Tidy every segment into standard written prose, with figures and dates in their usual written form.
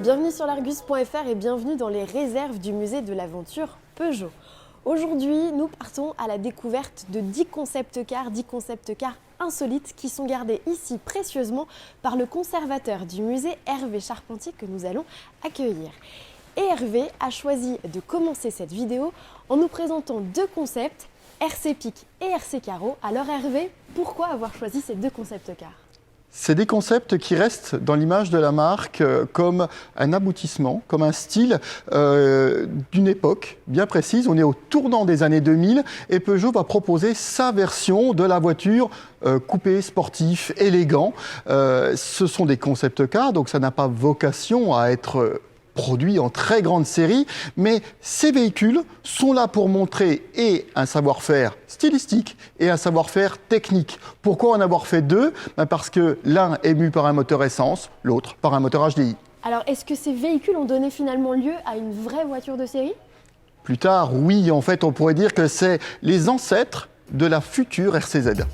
Bienvenue sur l'Argus.fr et bienvenue dans les réserves du musée de l'aventure Peugeot. Aujourd'hui, nous partons à la découverte de 10 concept cars insolites qui sont gardés ici précieusement par le conservateur du musée Hervé Charpentier que nous allons accueillir. Et Hervé a choisi de commencer cette vidéo en nous présentant deux concepts, RC Pic et RC Caro. Alors Hervé, pourquoi avoir choisi ces deux concept cars ? C'est des concepts qui restent dans l'image de la marque comme un aboutissement, comme un style d'une époque bien précise. On est au tournant des années 2000 et Peugeot va proposer sa version de la voiture coupé, sportif, élégant. Ce sont des concept cars, donc ça n'a pas vocation à être produit en très grande série, mais ces véhicules sont là pour montrer et un savoir-faire stylistique et un savoir-faire technique. Pourquoi en avoir fait deux ? Parce que l'un est mu par un moteur essence, l'autre par un moteur HDI. Alors, est-ce que ces véhicules ont donné finalement lieu à une vraie voiture de série ? Plus tard, oui, en fait, on pourrait dire que c'est les ancêtres de la future RCZ.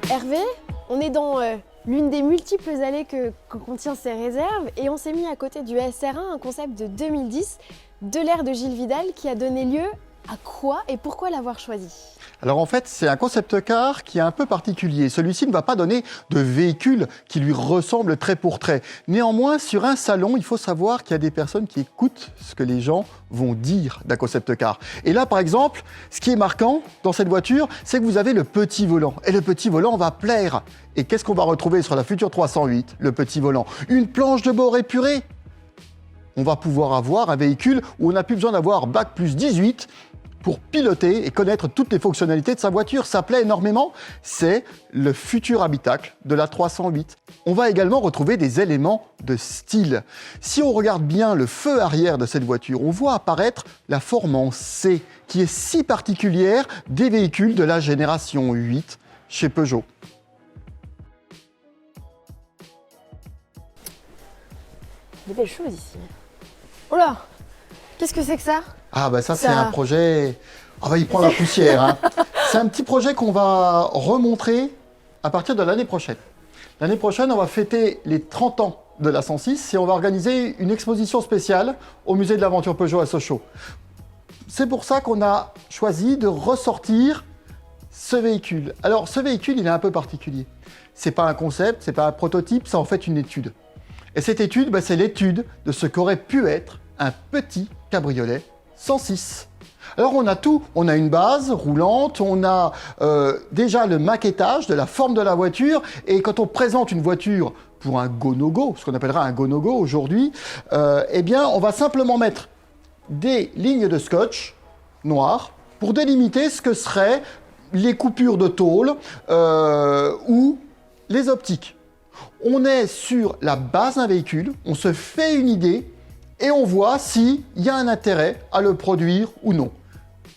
Hervé, on est dans l'une des multiples allées que contient ces réserves et on s'est mis à côté du SR1, un concept de 2010 de l'ère de Gilles Vidal qui a donné lieu à quoi et pourquoi l'avoir choisi ? Alors en fait, c'est un concept car qui est un peu particulier. Celui-ci ne va pas donner de véhicule qui lui ressemble trait pour trait. Néanmoins, sur un salon, il faut savoir qu'il y a des personnes qui écoutent ce que les gens vont dire d'un concept car. Et là, par exemple, ce qui est marquant dans cette voiture, c'est que vous avez le petit volant. Et le petit volant va plaire. Et qu'est-ce qu'on va retrouver sur la future 308, le petit volant ? Une planche de bord épurée. On va pouvoir avoir un véhicule où on n'a plus besoin d'avoir bac plus 18 pour piloter et connaître toutes les fonctionnalités de sa voiture. Ça plaît énormément, c'est le futur habitacle de la 308. On va également retrouver des éléments de style. Si on regarde bien le feu arrière de cette voiture, on voit apparaître la forme en C, qui est si particulière des véhicules de la génération 8 chez Peugeot. Des belles choses ici. Oh là ! Qu'est-ce que c'est que ça ? Ah bah ça c'est un projet... Ah bah il prend la poussière. Hein. C'est un petit projet qu'on va remontrer à partir de l'année prochaine. L'année prochaine, on va fêter les 30 ans de la 106 et on va organiser une exposition spéciale au musée de l'aventure Peugeot à Sochaux. C'est pour ça qu'on a choisi de ressortir ce véhicule. Alors ce véhicule, il est un peu particulier. C'est pas un concept, c'est pas un prototype, c'est en fait une étude. Et cette étude, bah, c'est l'étude de ce qu'aurait pu être un petit cabriolet 106. Alors on a tout, on a une base roulante, on a déjà le maquettage de la forme de la voiture et quand on présente une voiture pour un go-no-go, ce qu'on appellera un go-no-go aujourd'hui, eh bien on va simplement mettre des lignes de scotch noir pour délimiter ce que seraient les coupures de tôle ou les optiques. On est sur la base d'un véhicule, on se fait une idée et on voit s'il y a un intérêt à le produire ou non.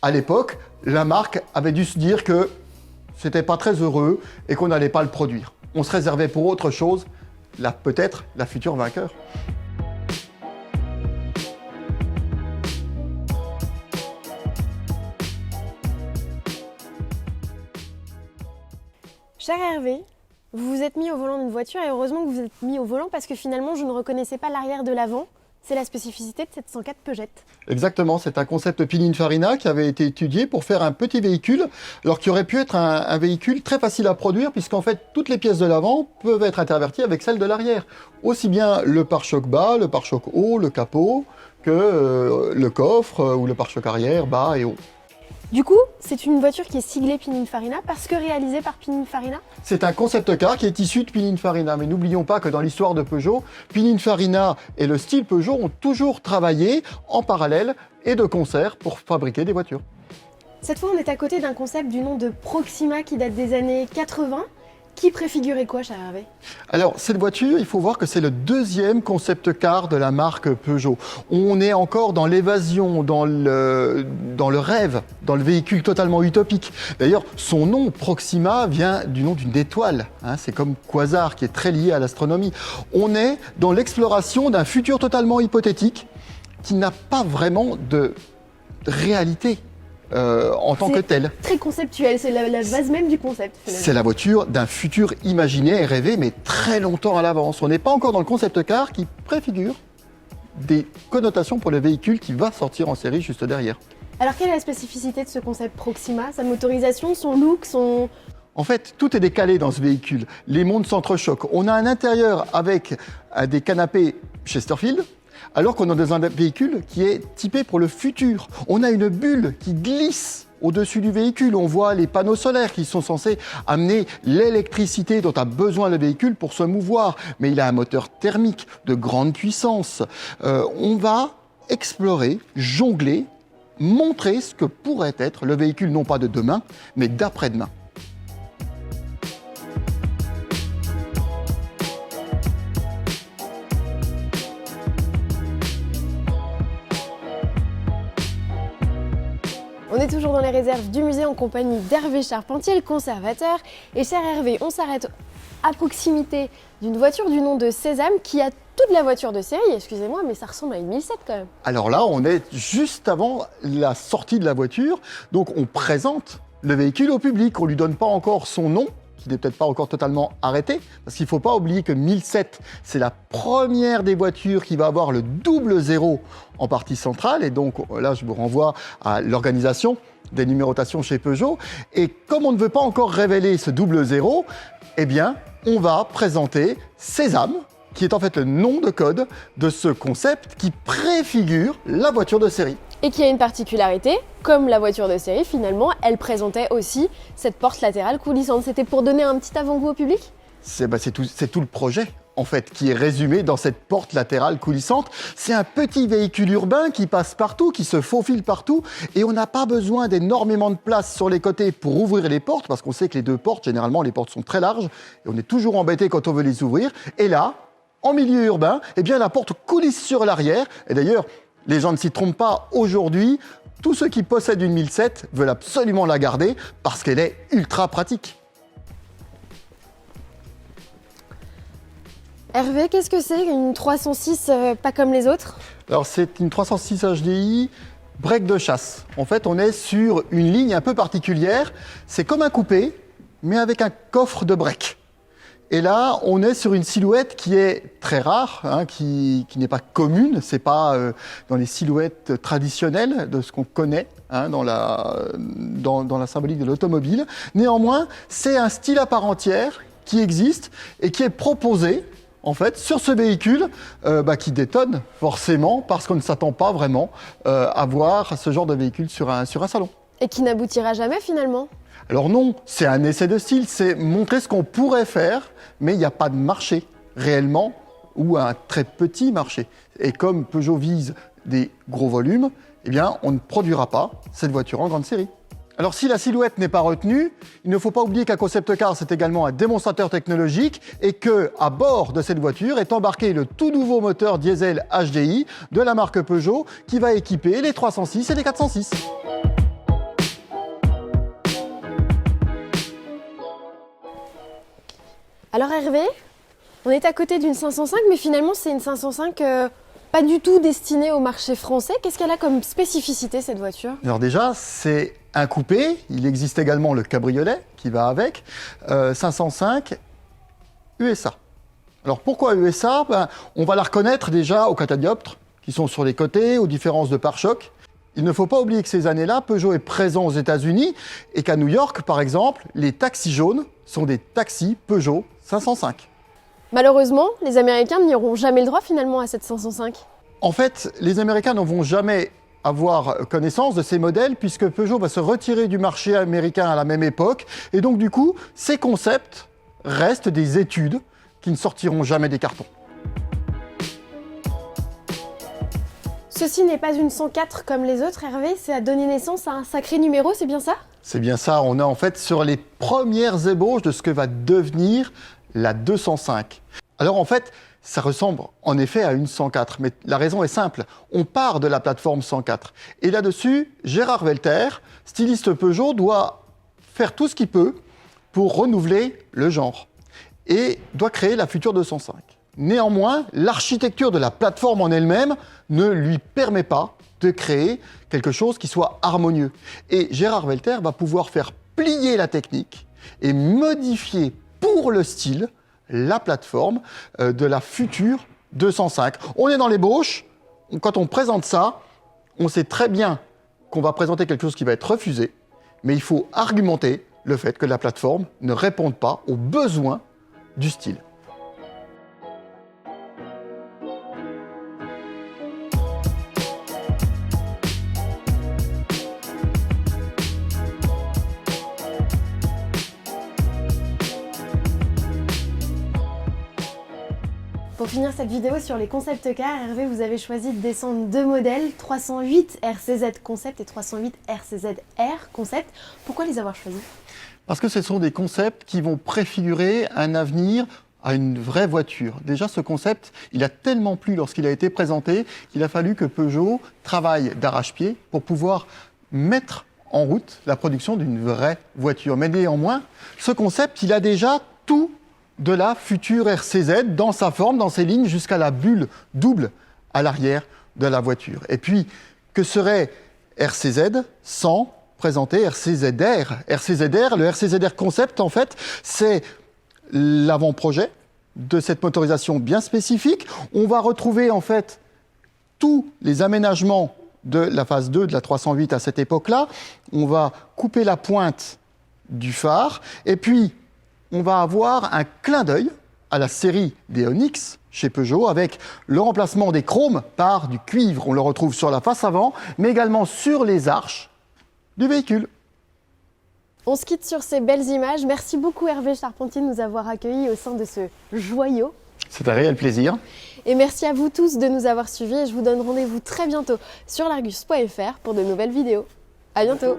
À l'époque, la marque avait dû se dire que c'était pas très heureux et qu'on n'allait pas le produire. On se réservait pour autre chose, peut-être la future vainqueur. Cher Hervé, vous vous êtes mis au volant d'une voiture et heureusement que vous vous êtes mis au volant parce que finalement je ne reconnaissais pas l'arrière de l'avant. C'est la spécificité de cette 104 Peugeot. Exactement, c'est un concept Pininfarina qui avait été étudié pour faire un petit véhicule, alors qui aurait pu être un véhicule très facile à produire puisqu'en fait toutes les pièces de l'avant peuvent être interverties avec celles de l'arrière. Aussi bien le pare-choc bas, le pare-choc haut, le capot, que le coffre ou le pare-choc arrière bas et haut. Du coup, c'est une voiture qui est siglée Pininfarina parce que réalisée par Pininfarina ? C'est un concept car qui est issu de Pininfarina. Mais n'oublions pas que dans l'histoire de Peugeot, Pininfarina et le style Peugeot ont toujours travaillé en parallèle et de concert pour fabriquer des voitures. Cette fois, on est à côté d'un concept du nom de Proxima qui date des années 80. Qui préfigurait quoi, cher Hervé ? Alors, cette voiture, il faut voir que c'est le deuxième concept car de la marque Peugeot. On est encore dans l'évasion, dans le rêve, dans le véhicule totalement utopique. D'ailleurs, son nom, Proxima, vient du nom d'une étoile. Hein, c'est comme Quasar, qui est très lié à l'astronomie. On est dans l'exploration d'un futur totalement hypothétique qui n'a pas vraiment de réalité en tant que telle. Très conceptuel, c'est la base même du concept. Finalement. C'est la voiture d'un futur imaginé et rêvé, mais très longtemps à l'avance. On n'est pas encore dans le concept car qui préfigure des connotations pour le véhicule qui va sortir en série juste derrière. Alors quelle est la spécificité de ce concept Proxima? Sa motorisation, son look, son... En fait, tout est décalé dans ce véhicule. Les mondes s'entrechoquent. On a un intérieur avec des canapés Chesterfield, alors qu'on est dans un véhicule qui est typé pour le futur. On a une bulle qui glisse au-dessus du véhicule. On voit les panneaux solaires qui sont censés amener l'électricité dont a besoin le véhicule pour se mouvoir. Mais il a un moteur thermique de grande puissance. On va explorer, jongler, montrer ce que pourrait être le véhicule non pas de demain, mais d'après-demain. On est toujours dans les réserves du musée en compagnie d'Hervé Charpentier, le conservateur. Et cher Hervé, on s'arrête à proximité d'une voiture du nom de Sésame qui a toute la voiture de série. Excusez-moi, mais ça ressemble à une 1007 quand même. Alors là, on est juste avant la sortie de la voiture. Donc on présente le véhicule au public. On ne lui donne pas encore son nom, qui n'est peut-être pas encore totalement arrêté. Parce qu'il ne faut pas oublier que 1007, c'est la première des voitures qui va avoir le double zéro en partie centrale. Et donc là, je vous renvoie à l'organisation des numérotations chez Peugeot. Et comme on ne veut pas encore révéler ce double zéro, eh bien, on va présenter Sésame, qui est en fait le nom de code de ce concept qui préfigure la voiture de série. Et qui a une particularité, comme la voiture de série, finalement, elle présentait aussi cette porte latérale coulissante. C'était pour donner un petit avant-goût au public ? C'est tout le projet, en fait, qui est résumé dans cette porte latérale coulissante. C'est un petit véhicule urbain qui passe partout, qui se faufile partout, et on n'a pas besoin d'énormément de place sur les côtés pour ouvrir les portes, parce qu'on sait que les deux portes, généralement, les portes sont très larges, et on est toujours embêté quand on veut les ouvrir. Et là, en milieu urbain, eh bien, la porte coulisse sur l'arrière. Et d'ailleurs, les gens ne s'y trompent pas aujourd'hui. Tous ceux qui possèdent une 1007 veulent absolument la garder parce qu'elle est ultra pratique. Hervé, qu'est-ce que c'est une 306 pas comme les autres? Alors, c'est une 306 HDI break de chasse. En fait, on est sur une ligne un peu particulière. C'est comme un coupé, mais avec un coffre de break. Et là, on est sur une silhouette qui est très rare, qui n'est pas commune. C'est pas dans les silhouettes traditionnelles de ce qu'on connaît dans la symbolique de l'automobile. Néanmoins, c'est un style à part entière qui existe et qui est proposé en fait sur ce véhicule qui détonne forcément parce qu'on ne s'attend pas vraiment à voir ce genre de véhicule sur un salon. Et qui n'aboutira jamais finalement? Alors non, c'est un essai de style, c'est montrer ce qu'on pourrait faire, mais il n'y a pas de marché réellement ou un très petit marché. Et comme Peugeot vise des gros volumes, eh bien, on ne produira pas cette voiture en grande série. Alors si la silhouette n'est pas retenue, il ne faut pas oublier qu'un concept car, c'est également un démonstrateur technologique et qu'à bord de cette voiture est embarqué le tout nouveau moteur diesel HDI de la marque Peugeot qui va équiper les 306 et les 406. Alors Hervé, on est à côté d'une 505, mais finalement c'est une 505 pas du tout destinée au marché français. Qu'est-ce qu'elle a comme spécificité cette voiture? Alors déjà, c'est un coupé, il existe également le cabriolet qui va avec, 505 USA. Alors pourquoi USA? On va la reconnaître déjà aux catadioptres qui sont sur les côtés, aux différences de pare-chocs. Il ne faut pas oublier que ces années-là, Peugeot est présent aux États-Unis et qu'à New York, par exemple, les taxis jaunes sont des taxis Peugeot 505. Malheureusement, les Américains n'y auront jamais le droit finalement à cette 505. En fait, les Américains ne vont jamais avoir connaissance de ces modèles puisque Peugeot va se retirer du marché américain à la même époque. Et donc du coup, ces concepts restent des études qui ne sortiront jamais des cartons. Ceci n'est pas une 104 comme les autres, Hervé, ça a donné naissance à un sacré numéro, c'est bien ça? C'est bien ça, on est en fait sur les premières ébauches de ce que va devenir la 205. Alors en fait, ça ressemble en effet à une 104, mais la raison est simple. On part de la plateforme 104. Et là-dessus, Gérard Velter, styliste Peugeot, doit faire tout ce qu'il peut pour renouveler le genre et doit créer la future 205. Néanmoins, l'architecture de la plateforme en elle-même ne lui permet pas de créer quelque chose qui soit harmonieux. Et Gérard Welter va pouvoir faire plier la technique et modifier pour le style la plateforme de la future 205. On est dans l'ébauche, quand on présente ça, on sait très bien qu'on va présenter quelque chose qui va être refusé, mais il faut argumenter le fait que la plateforme ne réponde pas aux besoins du style. Pour finir cette vidéo sur les concept cars, Hervé, vous avez choisi de descendre deux modèles, 308 RCZ Concept et 308 RCZ R Concept. Pourquoi les avoir choisis? Parce que ce sont des concepts qui vont préfigurer un avenir à une vraie voiture. Déjà, ce concept, il a tellement plu lorsqu'il a été présenté qu'il a fallu que Peugeot travaille d'arrache-pied pour pouvoir mettre en route la production d'une vraie voiture. Mais néanmoins, ce concept, il a déjà tout de la future RCZ dans sa forme, dans ses lignes, jusqu'à la bulle double à l'arrière de la voiture. Et puis, que serait RCZ sans présenter RCZR? RCZR, le RCZR Concept, en fait, c'est l'avant-projet de cette motorisation bien spécifique. On va retrouver, en fait, tous les aménagements de la phase 2 de la 308 à cette époque-là. On va couper la pointe du phare, et puis on va avoir un clin d'œil à la série des Onyx chez Peugeot avec le remplacement des chromes par du cuivre. On le retrouve sur la face avant, mais également sur les arches du véhicule. On se quitte sur ces belles images. Merci beaucoup Hervé Charpentier de nous avoir accueillis au sein de ce joyau. C'est un réel plaisir. Et merci à vous tous de nous avoir suivis et je vous donne rendez-vous très bientôt sur l'Argus.fr pour de nouvelles vidéos. À bientôt.